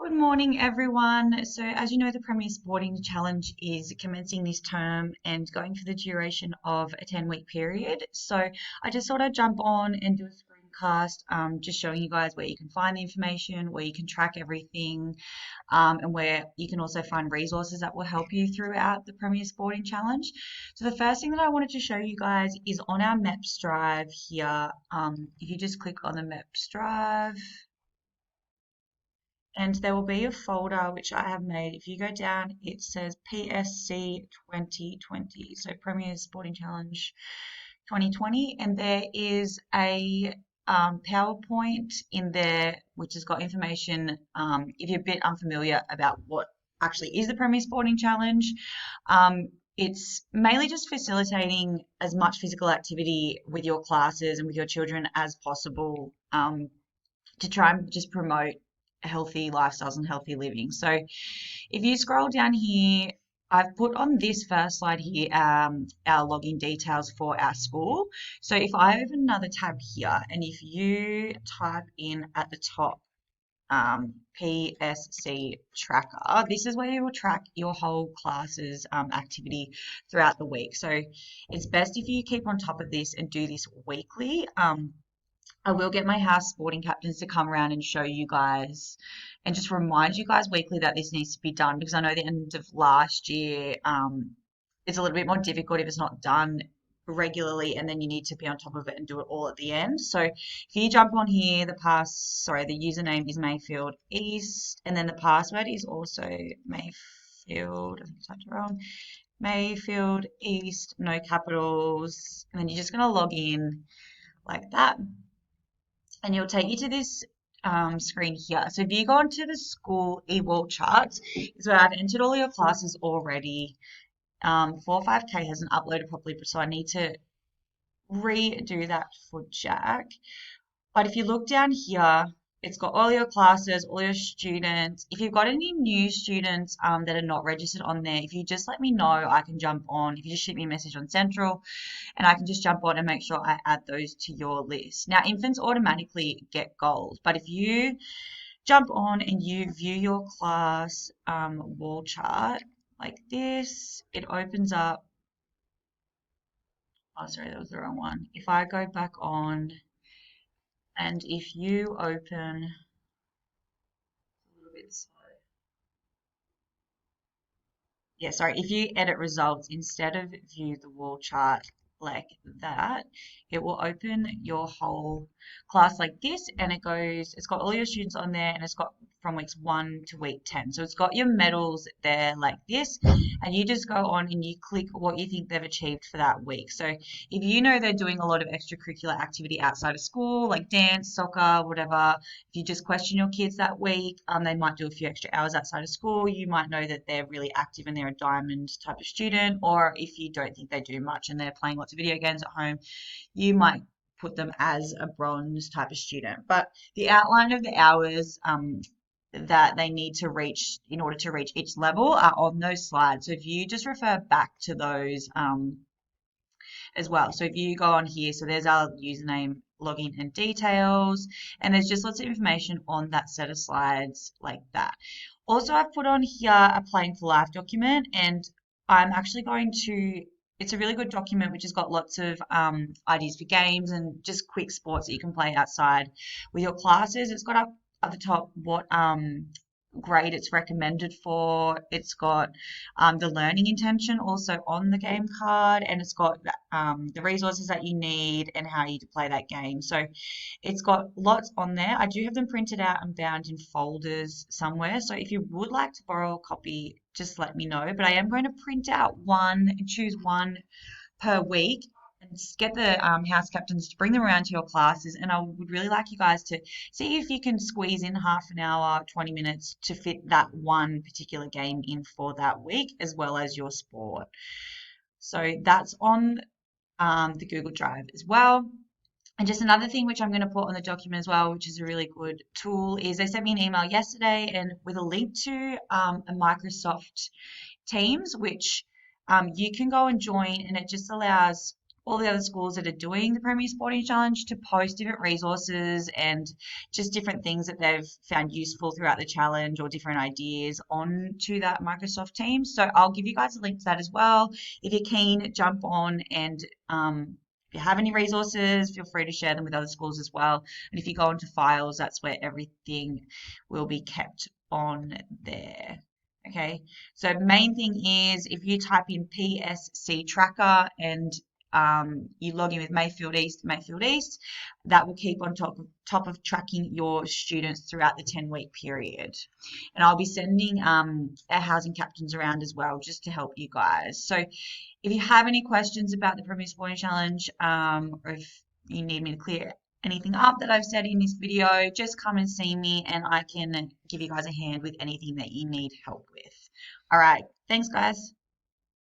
Good morning, everyone. So, as you know, the Premier Sporting Challenge is commencing this term and going for the duration of a 10-week period. So, I just thought I'd jump on and do a screencast, just showing you guys where you can find the information, where you can track everything, and where you can also find resources that will help you throughout the Premier Sporting Challenge. So, the first thing that I wanted to show you guys is on our Maps drive here. If you just click on the Maps drive, and there will be a folder which I have made. If you go down, it says PSC 2020, so Premier Sporting Challenge 2020, and there is a PowerPoint in there which has got information. If you're a bit unfamiliar about what actually is the Premier Sporting Challenge, it's mainly just facilitating as much physical activity with your classes and with your children as possible, to try and just promote healthy lifestyles and healthy living. So if you scroll down here, I've put on this first slide here our login details for our school. So if I open another tab here, and if you type in at the top PSC Tracker, this is where you will track your whole class's activity throughout the week. So it's best if you keep on top of this and do this weekly. I will get my house sporting captains to come around and show you guys and just remind you guys weekly that this needs to be done, because I know the end of last year, it's a little bit more difficult if it's not done regularly, and then you need to be on top of it and do it all at the end. So if you jump on here, the username is Mayfield East, and then the password is also Mayfield, I think I typed it wrong, Mayfield East, no capitals, and then you're just going to log in like that, and it'll take you to this screen here. So if you go onto the school e-wall charts, is where I've entered all your classes already. 45K hasn't uploaded properly, so I need to redo that for Jack. But if you look down here, it's got all your classes, all your students. If you've got any new students that are not registered on there, if you just let me know, I can jump on. If you just shoot me a message on Central, and I can just jump on and make sure I add those to your list. Now, infants automatically get gold, but if you jump on and you view your class wall chart like this, it opens up. Oh, sorry, that was the wrong one. If I go back on, and if you open a little bit slow. Yeah, sorry, if you edit results, instead of view the wall chart like that, it will open your whole class like this, and it's got all your students on there, and it's got from weeks 1 to week 10. So it's got your medals there like this, and you just go on and you click what you think they've achieved for that week. So if you know they're doing a lot of extracurricular activity outside of school, like dance, soccer, whatever, if you just question your kids that week, they might do a few extra hours outside of school. You might know that they're really active and they're a diamond type of student. Or if you don't think they do much and they're playing lots of video games at home, you might put them as a bronze type of student. But the outline of the hours that they need to reach in order to reach each level are on those slides. So if you just refer back to those as well. So if you go on here, so there's our username, login, and details, and there's just lots of information on that set of slides like that. Also, I've put on here a Playing for Life document, and I'm actually going to, it's a really good document which has got lots of ideas for games and just quick sports that you can play outside with your classes. It's got up at the top what grade it's recommended for. It's got the learning intention also on the game card, and it's got the resources that you need and how you to play that game. So it's got lots on there. I do have them printed out and bound in folders somewhere. So if you would like to borrow a copy, just let me know. But I am going to print out one and choose one per week, and get the house captains to bring them around to your classes. And I would really like you guys to see if you can squeeze in half an hour, 20 minutes to fit that one particular game in for that week, as well as your sport. So that's on the Google Drive as well. And just another thing which I'm going to put on the document as well, which is a really good tool, is they sent me an email yesterday and with a link to a Microsoft Teams, which you can go and join, and it just allows all the other schools that are doing the Premier Sporting Challenge to post different resources and just different things that they've found useful throughout the challenge or different ideas onto that Microsoft Teams. So I'll give you guys a link to that as well. If you're keen, jump on and if you have any resources, feel free to share them with other schools as well. And if you go into files, that's where everything will be kept on there. Okay, so main thing is if you type in PSC Tracker and you log in with Mayfield East, that will keep on top of tracking your students throughout the 10-week period. And I'll be sending our housing captains around as well just to help you guys. So if you have any questions about the Premier Sporting Challenge, or if you need me to clear anything up that I've said in this video, just come and see me and I can give you guys a hand with anything that you need help with. All right, thanks guys.